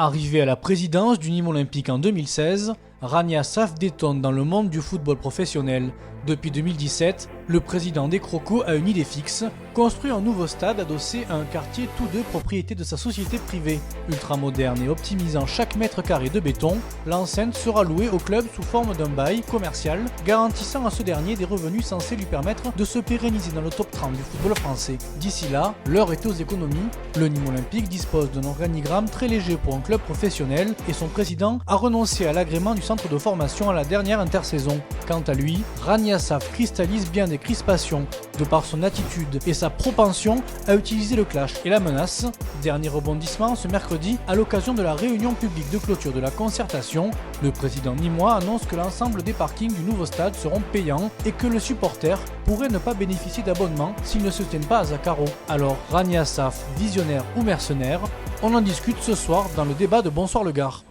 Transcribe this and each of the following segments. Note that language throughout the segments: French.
Arrivé à la présidence du Nîmes Olympique en 2016, Rania Saf détonne dans le monde du football professionnel. Depuis 2017, le président des Crocos a une idée fixe, construire un nouveau stade adossé à un quartier tous deux propriété de sa société privée. Ultramoderne et optimisant chaque mètre carré de béton, l'enceinte sera louée au club sous forme d'un bail commercial, garantissant à ce dernier des revenus censés lui permettre de se pérenniser dans le top 30 du football français. D'ici là, l'heure est aux économies. Le Nîmes Olympique dispose d'un organigramme très léger pour un club professionnel et son président a renoncé à l'agrément du centre de formation à la dernière intersaison. Quant à lui, Rania Saf cristallise bien des crispations de par son attitude et sa propension à utiliser le clash et la menace. Dernier rebondissement ce mercredi, à l'occasion de la réunion publique de clôture de la concertation, le président nîmois annonce que l'ensemble des parkings du nouveau stade seront payants et que le supporter pourrait ne pas bénéficier d'abonnement s'ils ne se tiennent pas à Zaccaro. Alors, Rania Saf, visionnaire ou mercenaire, on en discute ce soir dans le débat de Bonsoir le Gard.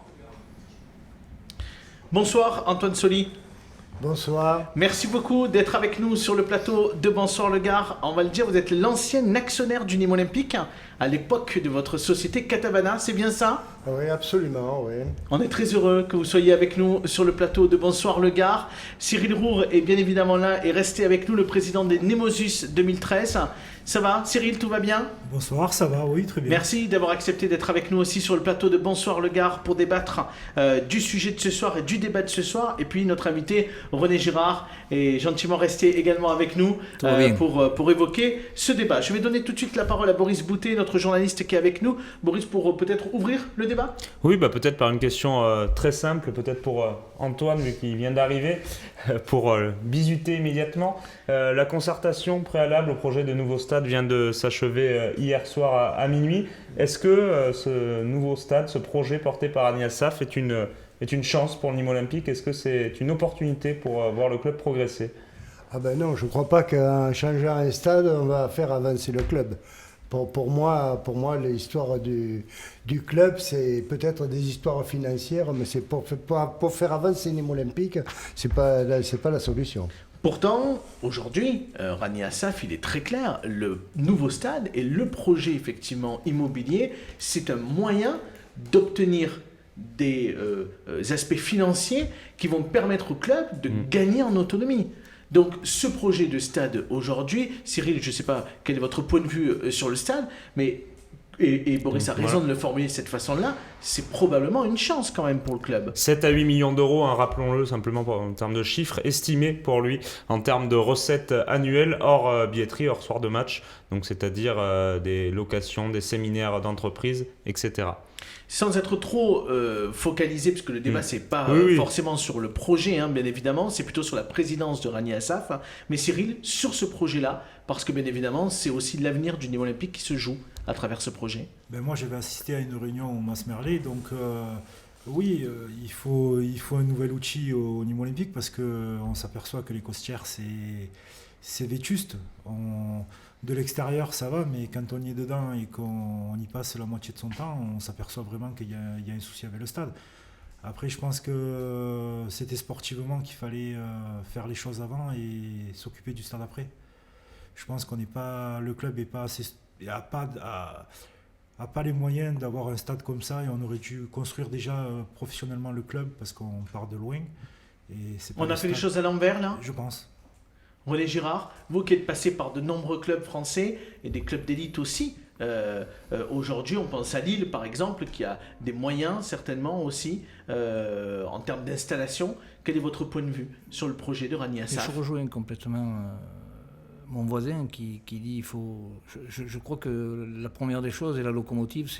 Bonsoir Antoine Soli. Bonsoir. Merci beaucoup d'être avec nous sur le plateau de Bonsoir le Gard. On va le dire, vous êtes l'ancien actionnaire du Nîmes Olympique à l'époque de votre société Catavana, c'est bien ça? Oui, absolument, oui. On est très heureux que vous soyez avec nous sur le plateau de Bonsoir le Gard. Cyril Roure est bien évidemment là et resté avec nous, le président des Nemosus 2013. Ça va Cyril, tout va bien? Bonsoir, ça va, oui, très bien. Merci d'avoir accepté d'être avec nous aussi sur le plateau de Bonsoir le Gard pour débattre du sujet de ce soir et du débat de ce soir. Et puis notre invité René Girard est gentiment resté également avec nous pour évoquer ce débat. Je vais donner tout de suite la parole à Boris Boutet, notre journaliste qui est avec nous. Boris, pour peut-être ouvrir le débat? Oui, peut-être par une question très simple, peut-être pour Antoine, vu qu'il vient d'arriver, pour bisuter immédiatement. La concertation préalable au projet de nouveau stade vient de s'achever hier soir à minuit. Est-ce que ce nouveau stade, ce projet porté par Rania Saf est une chance pour le Nîmes Olympique? Est-ce que c'est une opportunité pour voir le club progresser? Ah ben non, je ne crois pas qu'en changeant un stade, on va faire avancer le club. Pour moi, l'histoire du club, c'est peut-être des histoires financières, mais c'est pour faire avancer Nîmes Olympique, c'est pas la solution. Pourtant, aujourd'hui, Rania Saf, il est très clair, le nouveau stade et le projet effectivement immobilier, c'est un moyen d'obtenir des aspects financiers qui vont permettre au club de gagner en autonomie. Donc ce projet de stade aujourd'hui, Cyril, je ne sais pas quel est votre point de vue sur le stade, mais et Boris a raison de le formuler de cette façon-là, c'est probablement une chance quand même pour le club. 7 à 8 millions d'euros, rappelons-le simplement en termes de chiffres, estimés pour lui en termes de recettes annuelles hors billetterie, hors soir de match, donc c'est-à-dire des locations, des séminaires d'entreprise, etc. Sans être trop focalisé, puisque le débat c'est pas forcément sur le projet, bien évidemment, c'est plutôt sur la présidence de Rania Saf. Mais Cyril, sur ce projet-là, parce que bien évidemment, c'est aussi l'avenir du Nîmes Olympique qui se joue à travers ce projet. Moi, j'avais assisté à une réunion au Mas Merlet, donc il faut un nouvel outil au Nîmes Olympique parce qu'on s'aperçoit que les costières, c'est vétuste. De l'extérieur, ça va, mais quand on y est dedans et qu'on y passe la moitié de son temps, on s'aperçoit vraiment qu'il y a un souci avec le stade. Après, je pense que c'était sportivement qu'il fallait faire les choses avant et s'occuper du stade après. Je pense le club n'a pas les moyens d'avoir un stade comme ça et on aurait dû construire déjà professionnellement le club parce qu'on part de loin. On a fait les choses à l'envers là ? Je pense. René Girard, vous qui êtes passé par de nombreux clubs français et des clubs d'élite aussi, aujourd'hui on pense à Lille par exemple qui a des moyens certainement aussi en termes d'installation. Quel est votre point de vue sur le projet de Rania Saf ? Je rejoins complètement mon voisin qui dit il faut. Je crois que la première des choses et la locomotive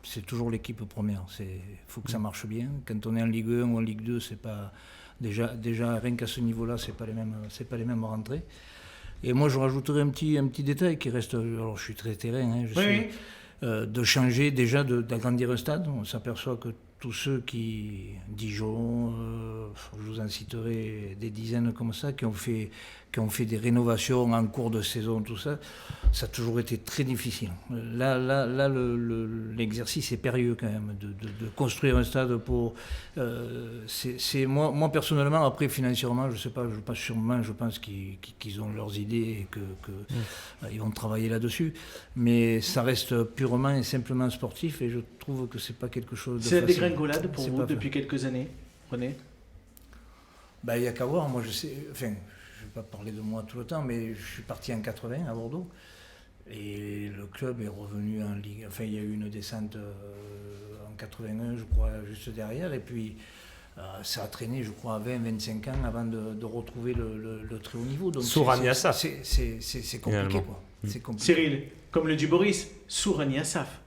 c'est toujours l'équipe première. Il faut que ça marche bien. Quand on est en Ligue 1 ou en Ligue 2, c'est pas. Déjà, rien qu'à ce niveau-là, c'est pas les mêmes rentrées. Et moi, je rajouterais un petit détail qui reste. Alors, je suis très terrain, de changer déjà, d'agrandir un stade. On s'aperçoit que tous ceux qui, Dijon, je vous en citerai des dizaines comme ça, qui ont fait qui ont fait des rénovations en cours de saison, tout ça, ça a toujours été très difficile. Là, l'exercice est périlleux quand même, de construire un stade pour... moi, personnellement, après, financièrement, je ne sais pas, je pense qu'ils ont leurs idées et qu'ils vont travailler là-dessus. Mais ça reste purement et simplement sportif et je trouve que ce n'est pas quelque chose de facile. C'est la dégringolade pour vous depuis quelques années, René ? Il n'y a qu'à voir, moi je sais... Enfin, je ne vais pas parler de moi tout le temps, mais je suis parti en 80 à Bordeaux. Et le club est revenu en Ligue. Enfin, il y a eu une descente en 81, je crois, juste derrière. Et puis, ça a traîné, je crois, 20-25 ans avant de retrouver le très haut niveau. Donc, sous Rania Assaf. C'est compliqué, quoi. C'est compliqué. Cyril, comme le dit Boris, sous Rania Assaf.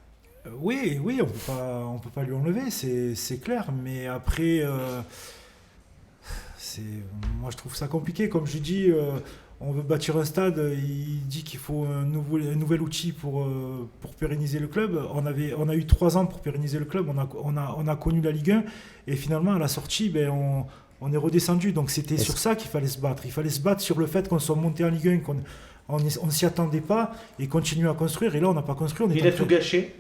Oui, on peut pas lui enlever, c'est clair. Mais après... moi je trouve ça compliqué, comme je dis, on veut bâtir un stade, il dit qu'il faut un nouvel outil pour pérenniser le club. On a eu 3 ans pour pérenniser le club, on a connu la Ligue 1 et finalement à la sortie on est redescendu, donc c'était sur ça qu'il fallait se battre. Il fallait se battre sur le fait qu'on soit monté en Ligue 1, on ne s'y attendait pas et continuer à construire. Et là, on n'a pas construit. Il a tout gâché.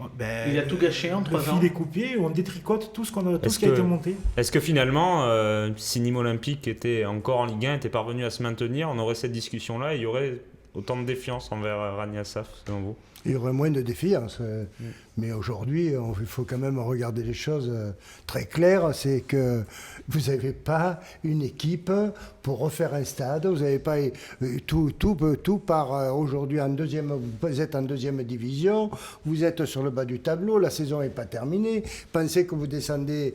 Il a tout gâché en 3 ans. Le fil est coupé, on détricote tout ce qui a été monté. Est-ce que finalement, si Nîmes Olympique était encore en Ligue 1, était parvenu à se maintenir, on aurait cette discussion-là et il y aurait autant de défiance envers Rania Assaf, selon vous ? Il y aurait moins de défiance. Mais aujourd'hui, il faut quand même regarder les choses très claires. C'est que vous n'avez pas une équipe pour refaire un stade. Vous n'avez pas tout part aujourd'hui en deuxième. Vous êtes en deuxième division. Vous êtes sur le bas du tableau. La saison n'est pas terminée. Pensez que vous descendez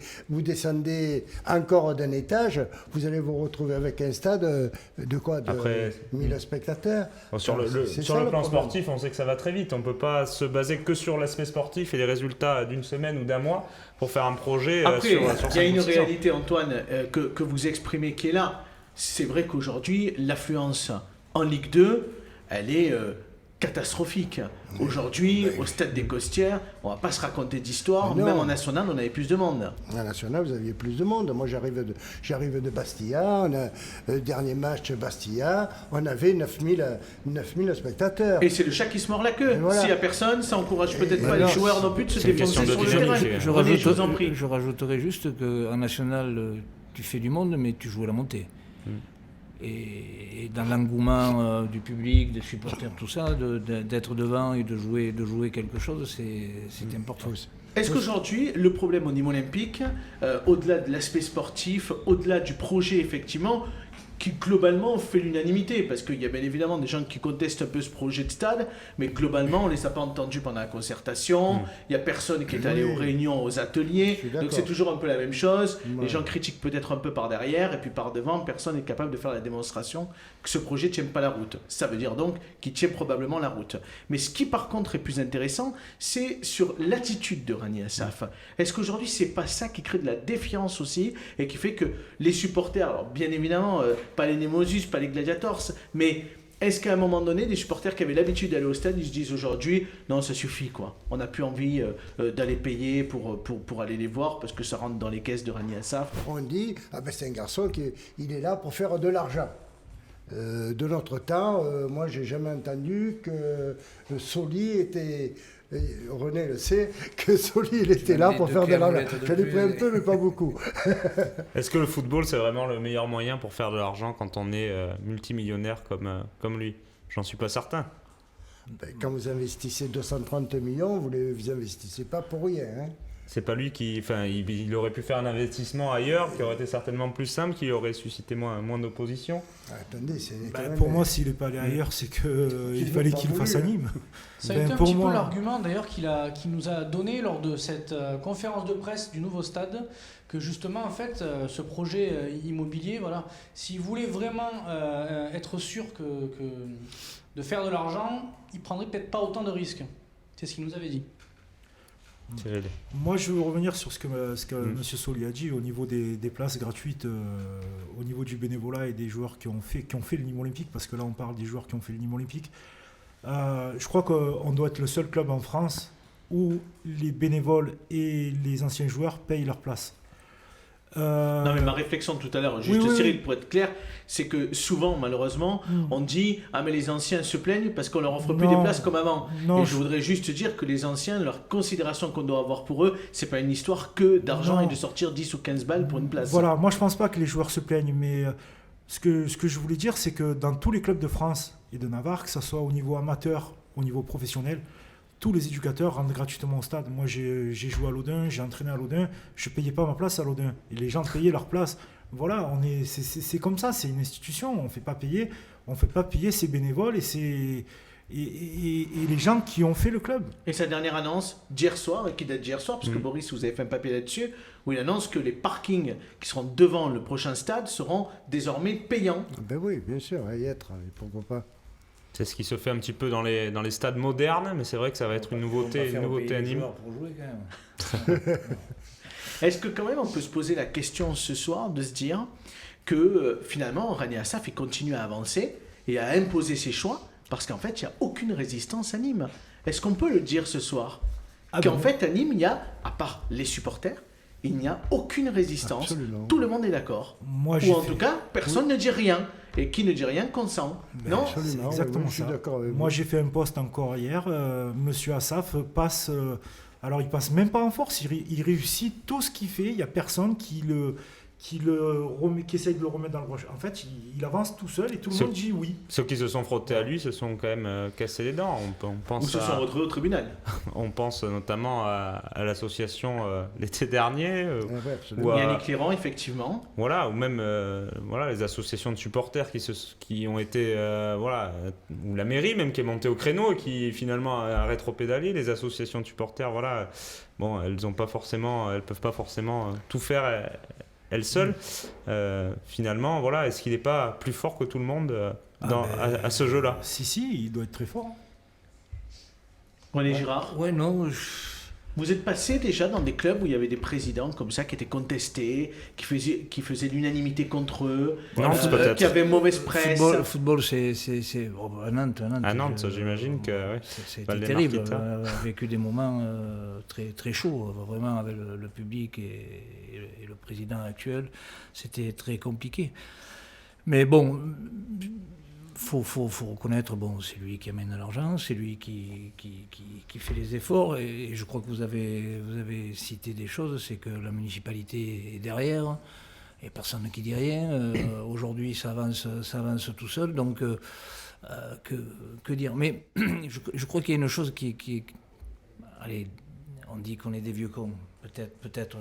encore d'un étage. Vous allez vous retrouver avec un stade de quoi, de 1000 spectateurs. Sur le plan sportif, on sait que ça va très vite. On ne peut pas se baser que sur l'aspect sportif et les résultats d'une semaine ou d'un mois pour faire un projet. Après, il y a une réalité, Antoine, que vous exprimez qui est là. C'est vrai qu'aujourd'hui, l'affluence en Ligue 2, elle est catastrophique. Aujourd'hui, au stade des Costières, on ne va pas se raconter d'histoire. Même en national, on avait plus de monde. En national, vous aviez plus de monde. Moi, j'arrive de Bastia. Le dernier match Bastia, on avait 9000 spectateurs. Et c'est le chat qui se mord la queue. S'il n'y a personne, ça encourage peut-être pas les joueurs non plus de se défoncer sur le terrain. Je rajouterais juste qu'en national, tu fais du monde, mais tu joues à la montée. Et dans l'engouement du public, des supporters, tout ça, d'être devant et de jouer quelque chose, c'est important. Est-ce qu'aujourd'hui, le problème au Nîmes Olympique, au-delà de l'aspect sportif, au-delà du projet, effectivement, qui globalement fait l'unanimité, parce qu'il y a bien évidemment des gens qui contestent un peu ce projet de stade, mais globalement on ne les a pas entendus pendant la concertation, il n'y a personne qui est allé aux réunions, aux ateliers, donc c'est toujours un peu la même chose, les gens critiquent peut-être un peu par derrière, et puis par devant, personne n'est capable de faire la démonstration que ce projet ne tient pas la route. Ça veut dire donc qu'il tient probablement la route. Mais ce qui par contre est plus intéressant, c'est sur l'attitude de Rania Assaf. Est-ce qu'aujourd'hui c'est pas ça qui crée de la défiance aussi, et qui fait que les supporters, alors bien évidemment, pas les Nemosus, pas les Gladiators, mais est-ce qu'à un moment donné, des supporters qui avaient l'habitude d'aller au stade, ils se disent aujourd'hui, non, ça suffit, quoi. On n'a plus envie d'aller payer pour aller les voir parce que ça rentre dans les caisses de Rania Assaf. On dit, c'est un garçon qui est là pour faire de l'argent. De notre temps, moi, j'ai jamais entendu que Soli était... René le sait, que Soli, il était là pour faire de l'argent. J'en ai pris un peu, mais pas beaucoup. Est-ce que le football, c'est vraiment le meilleur moyen pour faire de l'argent quand on est multimillionnaire comme lui ? J'en suis pas certain. Quand vous investissez 230 millions, vous ne les investissez pas pour rien. C'est pas lui qui... Enfin, il aurait pu faire un investissement ailleurs qui aurait été certainement plus simple, qui aurait suscité moins d'opposition. Attendez, c'est pour moi, s'il n'est pas allé ailleurs, c'est qu'il fallait qu'il fasse à Nîmes. Ça a été un petit peu l'argument d'ailleurs qu'il nous a donné lors de cette conférence de presse du nouveau stade, que justement en fait ce projet immobilier, voilà, s'il voulait vraiment être sûr de faire de l'argent, il prendrait peut-être pas autant de risques. C'est ce qu'il nous avait dit. Moi, je veux revenir sur ce que M. Soli a dit au niveau des places gratuites, au niveau du bénévolat et des joueurs qui ont fait le Nîmes Olympique, parce que là, on parle des joueurs qui ont fait le Nîmes Olympique. Je crois qu'on doit être le seul club en France où les bénévoles et les anciens joueurs payent leur place. Non, mais ma réflexion tout à l'heure, juste Cyril, pour être clair, c'est que souvent, malheureusement, on dit « Ah, mais les anciens se plaignent parce qu'on leur offre plus des places comme avant. » Et je voudrais juste dire que les anciens, leur considération qu'on doit avoir pour eux, c'est pas une histoire que d'argent et de sortir 10 ou 15 balles pour une place. Voilà, moi je pense pas que les joueurs se plaignent, mais ce que je voulais dire, c'est que dans tous les clubs de France et de Navarre, que ce soit au niveau amateur, au niveau professionnel, tous les éducateurs rentrent gratuitement au stade. Moi, j'ai joué à l'Odin, j'ai entraîné à l'Odin, je ne payais pas ma place à l'Odin. Et les gens payaient leur place. Voilà, c'est comme ça, c'est une institution. On ne fait pas payer ses bénévoles et les gens qui ont fait le club. Et sa dernière annonce, d'hier soir, et qui date d'hier soir, parce que Boris, vous avez fait un papier là-dessus, où il annonce que les parkings qui seront devant le prochain stade seront désormais payants. Ben oui, bien sûr, à y être, pourquoi pas. C'est ce qui se fait un petit peu dans les stades modernes, mais c'est vrai que ça va être une nouveauté à Nîmes. Pour jouer, quand même. Est-ce que quand même on peut se poser la question ce soir de se dire que finalement Rania Assaf il continue à avancer et à imposer ses choix parce qu'en fait il n'y a aucune résistance à Nîmes. Est-ce qu'on peut le dire ce soir qu'en fait à Nîmes il y a, à part les supporters, il n'y a aucune résistance. Absolument. Tout le monde est d'accord. Ou en tout cas personne ne dit rien. Et qui ne dit rien consent. Non, absolument, exactement je suis d'accord avec vous. Moi, j'ai fait un post encore hier. Monsieur Assaf passe. Alors, il passe même pas en force. Il réussit tout ce qu'il fait. Il n'y a personne qui essaye de le remettre dans le rocher. En fait, il avance tout seul et tout le monde dit oui. Ceux qui se sont frottés à lui se sont quand même cassés les dents. On pense ou se sont retrouvés au tribunal. On pense notamment à l'association l'été dernier. Yannick Léran, effectivement. Voilà, ou même les associations de supporters qui ont été... ou la mairie même qui est montée au créneau et qui finalement a rétropédalé. Les associations de supporters, elles peuvent pas forcément tout faire... elle seule, finalement, est-ce qu'il n'est pas plus fort que tout le monde à ce jeu-là ? Si, il doit être très fort. René Girard ? Ouais, non. Vous êtes passé déjà dans des clubs où il y avait des présidents comme ça qui étaient contestés, qui faisaient l'unanimité contre eux, qui avaient mauvaise presse. Le football, c'est à Nantes. À Nantes, j'imagine que c'était terrible. On a vécu des moments très, très chauds, vraiment, avec le public et le président actuel. C'était très compliqué. Mais bon... Faut reconnaître, c'est lui qui amène l'argent, c'est lui qui fait les efforts, et je crois que vous avez cité des choses, c'est que la municipalité est derrière, il n'y a personne qui dit rien, aujourd'hui ça avance tout seul, donc que dire. Mais je crois qu'il y a une chose qui allez, on dit qu'on est des vieux cons, peut-être,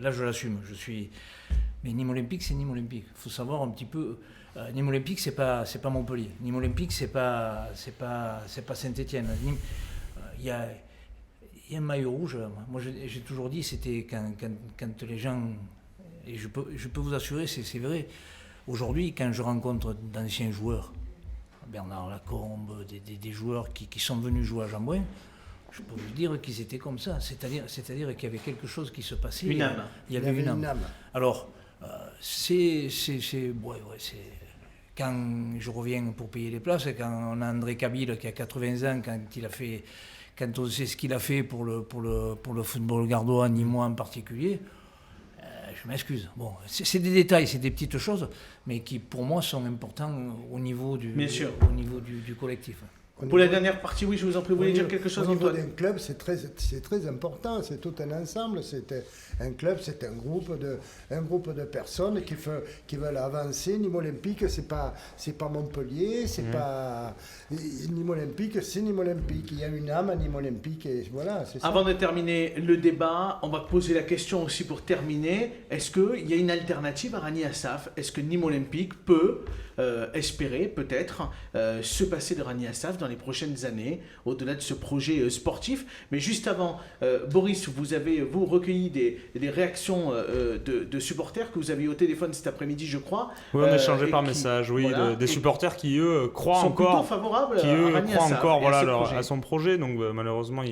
là je l'assume, mais Nîmes Olympique, c'est Nîmes Olympique, il faut savoir un petit peu... Nîmes Olympique, c'est pas Montpellier. Nîmes Olympique, c'est pas Saint-Étienne. Il y a un maillot rouge. Moi, j'ai toujours dit, c'était quand les gens, et je peux vous assurer, c'est vrai. Aujourd'hui, quand je rencontre d'anciens joueurs, Bernard Lacombe, des joueurs qui sont venus jouer à Jean-Bouin, je peux vous dire qu'ils étaient comme ça. C'est-à-dire qu'il y avait quelque chose qui se passait. Une âme. Il y avait une âme. Alors. Quand je reviens pour payer les places, quand on a André Kabyle qui a 80 ans, quand on sait ce qu'il a fait pour le football gardois, ni moi en particulier, je m'excuse. Bon, c'est des détails, c'est des petites choses, mais qui pour moi sont importants au niveau du collectif. Pour la dernière partie, oui, je vous en prie, vous voulez dire quelque chose, Antoine ? Au niveau d'un club, c'est très important, c'est tout un ensemble, un club, c'est un groupe de personnes qui veulent avancer. Nîmes Olympique, c'est pas Montpellier, c'est pas Nîmes Olympique, c'est Nîmes Olympique. Il y a une âme à Nîmes Olympique et voilà, c'est ça. Avant de terminer le débat, on va poser la question aussi pour terminer. Est-ce qu'il y a une alternative à Rania Assaf ? Est-ce que Nîmes Olympique peut espérer peut-être se passer de Rania Assaf dans les prochaines années, au-delà de ce projet sportif ? Mais juste avant, Boris, vous avez recueilli des réactions de supporters que vous avez eu au téléphone cet après-midi, je crois. Oui, on a échangé par message, des supporters qui, eux, croient sont encore, plutôt favorables qui, à eux, Rania croient Assaf encore à son à son projet. Donc, malheureusement,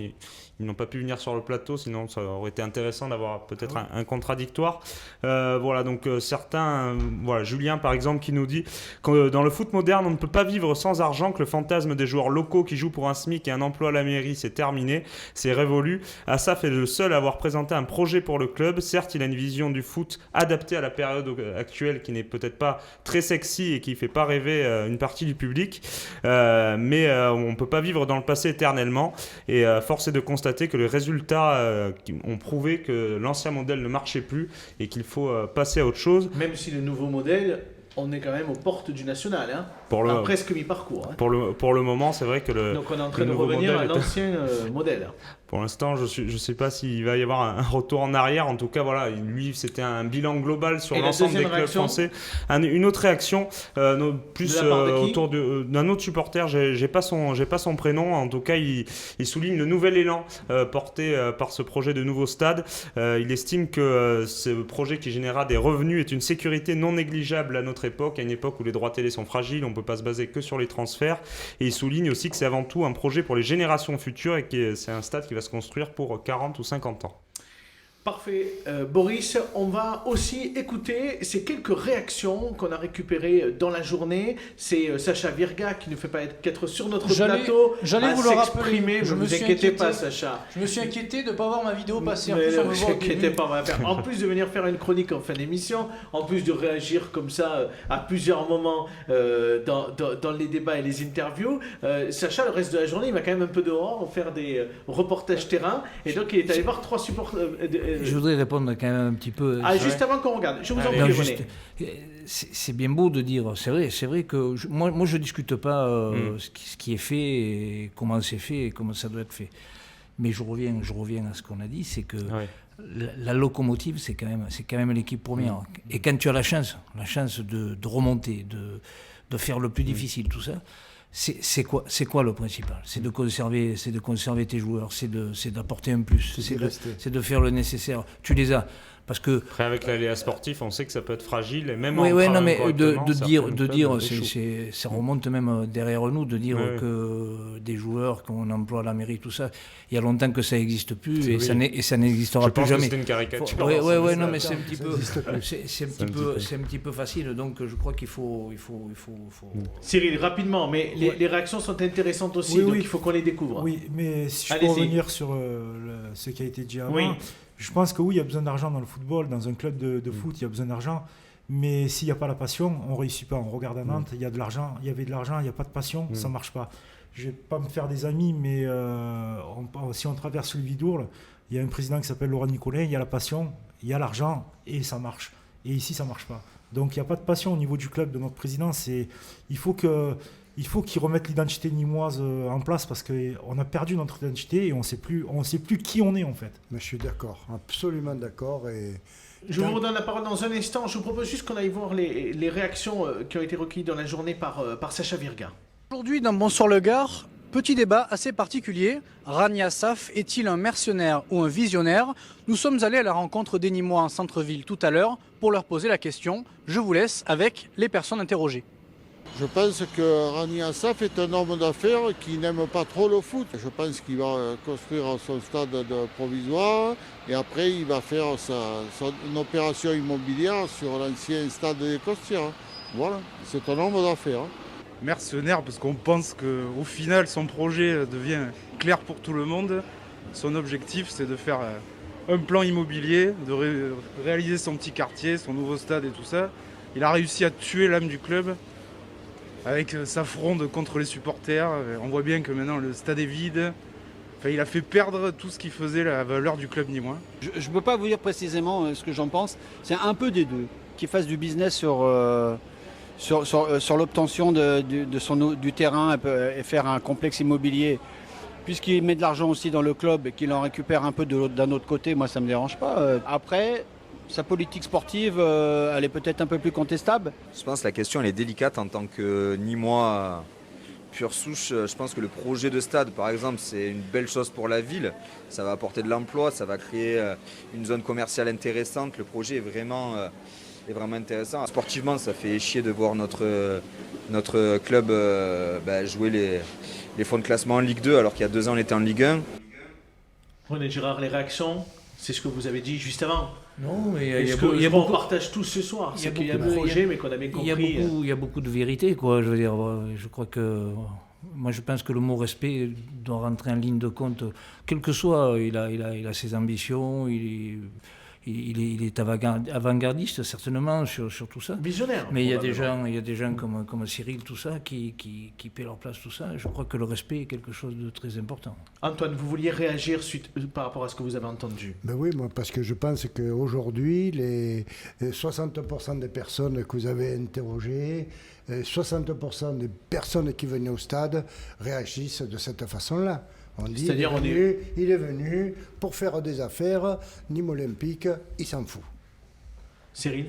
ils n'ont pas pu venir sur le plateau, sinon ça aurait été intéressant d'avoir peut-être un contradictoire. Voilà, donc certains, voilà, Julien par exemple qui nous dit que dans le foot moderne, on ne peut pas vivre sans argent, que le fantasme des joueurs locaux qui jouent pour un SMIC et un emploi à la mairie, c'est terminé, c'est révolu. Asaf est le seul à avoir présenté un projet pour le club. Certes, il a une vision du foot adaptée à la période actuelle qui n'est peut-être pas très sexy et qui ne fait pas rêver une partie du public, mais on ne peut pas vivre dans le passé éternellement, et force est de constater que les résultats ont prouvé que l'ancien modèle ne marchait plus et qu'il faut passer à autre chose. Même si le nouveau modèle, on est quand même aux portes du national, hein, à presque mi-parcours. Hein. Pour le moment, c'est vrai que donc on est en train de revenir à l'ancien modèle. Pour l'instant, je sais pas s'il va y avoir un retour en arrière. En tout cas, voilà, lui, c'était un bilan global sur l'ensemble des clubs français. Une autre réaction, plus autour d'un autre supporter. J'ai pas son prénom. En tout cas, il souligne le nouvel élan porté par ce projet de nouveau stade. Il estime que ce projet qui générera des revenus est une sécurité non négligeable à notre époque, à une époque où les droits télé sont fragiles. On peut pas se baser que sur les transferts. Et il souligne aussi que c'est avant tout un projet pour les générations futures et que c'est un stade qui va se construire pour 40 ou 50 ans. Parfait. Boris, on va aussi écouter ces quelques réactions qu'on a récupérées dans la journée. C'est Sacha Virga qui ne fait pas qu'être sur notre plateau. J'allais vous le rappeler. Ne vous inquiétez pas, Sacha. Je me suis inquiété de ne pas voir ma vidéo passer. Ne vous inquiétez pas. En plus de venir faire une chronique en fin d'émission, en plus de réagir comme ça à plusieurs moments dans les débats et les interviews, Sacha, le reste de la journée, il va quand même un peu dehors faire des reportages terrain. Et donc, il est allé voir 3 supporters. Je voudrais répondre quand même un petit peu. Juste avant qu'on regarde, je vous en prie, René. C'est bien beau de dire, c'est vrai que moi je ne discute pas ce qui est fait, et comment c'est fait et comment ça doit être fait. Mais je reviens à ce qu'on a dit, c'est que la locomotive, c'est quand même l'équipe première. Et quand tu as la chance de remonter, de faire le plus difficile, tout ça, c'est quoi le principal? C'est de conserver tes joueurs, c'est d'apporter un plus, c'est de faire le nécessaire. Tu les as. Parce que après, avec l'aléa sportif, on sait que ça peut être fragile, et même de dire, ça remonte même derrière nous, de dire que des joueurs qu'on emploie à la mairie, tout ça, il y a longtemps que ça n'existe plus, et ça n'existera plus jamais. Je pense que c'était une caricature. Non, mais c'est un petit peu facile, donc je crois qu'il faut. Cyril, rapidement, mais les réactions sont intéressantes aussi, donc il faut qu'on les découvre. Oui, mais si je peux revenir sur ce qui a été dit avant. Je pense que oui, il y a besoin d'argent dans le football, dans un club de foot, il y a besoin d'argent. Mais s'il n'y a pas la passion, on ne réussit pas. On regarde à Nantes, il y avait de l'argent, il n'y a pas de passion, ça ne marche pas. Je ne vais pas me faire des amis, mais si on traverse le Vidourle, il y a un président qui s'appelle Laurent Nicolin, il y a la passion, il y a l'argent et ça marche. Et ici, ça ne marche pas. Donc il n'y a pas de passion au niveau du club de notre président. Il faut qu'ils remettent l'identité nîmoise en place, parce qu'on a perdu notre identité et on sait plus qui on est en fait. Mais je suis d'accord, absolument d'accord. Je vous redonne la parole dans un instant. Je vous propose juste qu'on aille voir les réactions qui ont été recueillies dans la journée par Sacha Virga. Aujourd'hui, dans Bonsoir le Gard, petit débat assez particulier. Rania Assaf est-il un mercenaire ou un visionnaire? Nous sommes allés à la rencontre des Nîmois en centre-ville tout à l'heure pour leur poser la question. Je vous laisse avec les personnes interrogées. Je pense que Rania Assaf est un homme d'affaires qui n'aime pas trop le foot. Je pense qu'il va construire son stade provisoire et après il va faire son opération immobilière sur l'ancien stade des Costières. Voilà, c'est un homme d'affaires. Mercenaire parce qu'on pense qu'au final son projet devient clair pour tout le monde. Son objectif c'est de faire un plan immobilier, de réaliser son petit quartier, son nouveau stade et tout ça. Il a réussi à tuer l'âme du club avec sa fronde contre les supporters. On voit bien que maintenant le stade est vide. Enfin, il a fait perdre tout ce qui faisait la valeur du club nîmois. Je ne peux pas vous dire précisément ce que j'en pense. C'est un peu des deux. Qu'il fasse du business sur l'obtention du terrain et faire un complexe immobilier. Puisqu'il met de l'argent aussi dans le club et qu'il en récupère un peu d'un autre côté, moi ça ne me dérange pas. Après, sa politique sportive, elle est peut-être un peu plus contestable. Je pense que la question elle est délicate en tant que Nîmois pure souche. Je pense que le projet de stade, par exemple, c'est une belle chose pour la ville. Ça va apporter de l'emploi, ça va créer une zone commerciale intéressante. Le projet est vraiment intéressant. Sportivement, ça fait chier de voir notre club jouer les fonds de classement en Ligue 2 alors qu'il y a 2 ans on était en Ligue 1. René Girard, les réactions, c'est ce que vous avez dit juste avant. Non, mais Est-ce qu'on partage tous ce soir? C'est qu'il y a un projet, mais qu'on a bien compris. Il y a beaucoup de vérité, quoi. Je veux dire, je crois que... Moi, je pense que le mot respect doit rentrer en ligne de compte. Quel que soit, il a ses ambitions, il est avant-gardiste, certainement, sur tout ça. Visionnaire. Mais il y a des gens comme Cyril, tout ça, qui paient leur place, tout ça. Je crois que le respect est quelque chose de très important. Antoine, vous vouliez réagir par rapport à ce que vous avez entendu? Ben oui, moi, parce que je pense qu'aujourd'hui, les 60% des personnes que vous avez interrogées, 60% des personnes qui venaient au stade réagissent de cette façon-là. On dit, il est venu pour faire des affaires, Nîmes Olympique, il s'en fout. Cyril?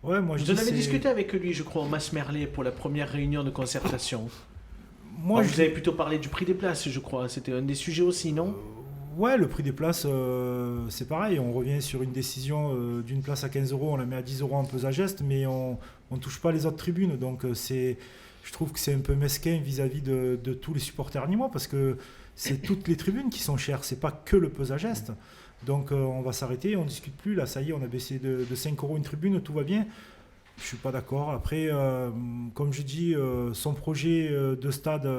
Ouais, moi, vous en avez discuté avec lui, je crois, au Mas Merlet pour la première réunion de concertation. Vous avez plutôt parlé du prix des places, je crois. C'était un des sujets aussi, non? Ouais, le prix des places, c'est pareil. On revient sur une décision d'une place à 15 €, on la met à 10 € en pesage geste, mais on ne touche pas les autres tribunes. Donc je trouve que c'est un peu mesquin vis-à-vis de tous les supporters nîmois, parce que c'est toutes les tribunes qui sont chères, c'est pas que le pesage geste. Donc on va s'arrêter, on ne discute plus. Là, ça y est, on a baissé de 5 € une tribune, tout va bien. Je ne suis pas d'accord. Après, comme je dis, son projet de stade,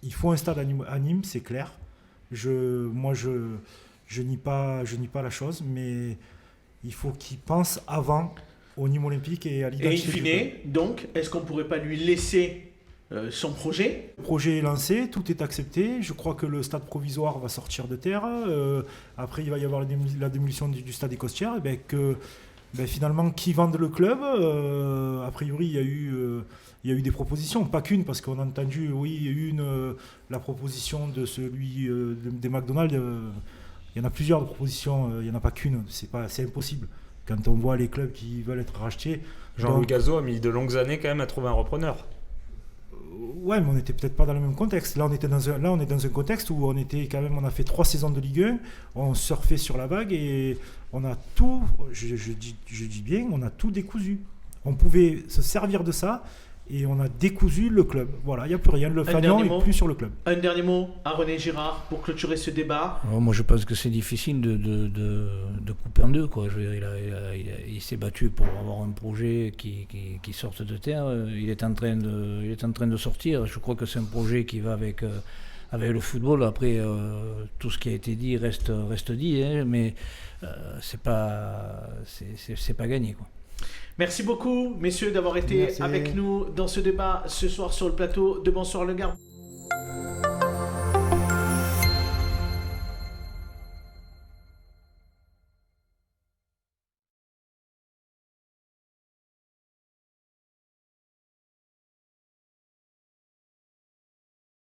il faut un stade à Nîmes, c'est clair. Je nie pas la chose, mais il faut qu'il pense avant au Nîmes Olympique et à l'identité. Et in fine, donc, est-ce qu'on ne pourrait pas lui laisser son projet? Le projet est lancé, tout est accepté. Je crois que le stade provisoire va sortir de terre. Après, il va y avoir la démolition du stade des Costières. Finalement, qui vendent le club? A priori, il y a eu des propositions, pas qu'une, parce qu'on a entendu, la proposition de celui des McDonald's. Il y en a plusieurs de propositions, il n'y en a pas qu'une, c'est impossible. Quand on voit les clubs qui veulent être rachetés. Jean-Louis Cazot a mis de longues années quand même à trouver un repreneur. Ouais, mais on n'était peut-être pas dans le même contexte. Là, on est dans un contexte où on a fait 3 saisons de Ligue 1, on surfait sur la vague et on a tout, je dis bien, on a tout décousu. On pouvait se servir de ça et on a décousu le club. Voilà, il n'y a plus rien. Le fanion n'est plus sur le club. Un dernier mot à René Girard pour clôturer ce débat. Moi, je pense que c'est difficile de couper en deux, quoi. Je veux dire, il s'est battu pour avoir un projet qui sorte de terre. Il est en train de sortir. Je crois que c'est un projet qui va avec le football. Après, tout ce qui a été dit reste dit, hein, mais c'est pas gagné, quoi. Merci beaucoup, messieurs, d'avoir été avec nous dans ce débat ce soir sur le plateau de Bonsoir le Gard.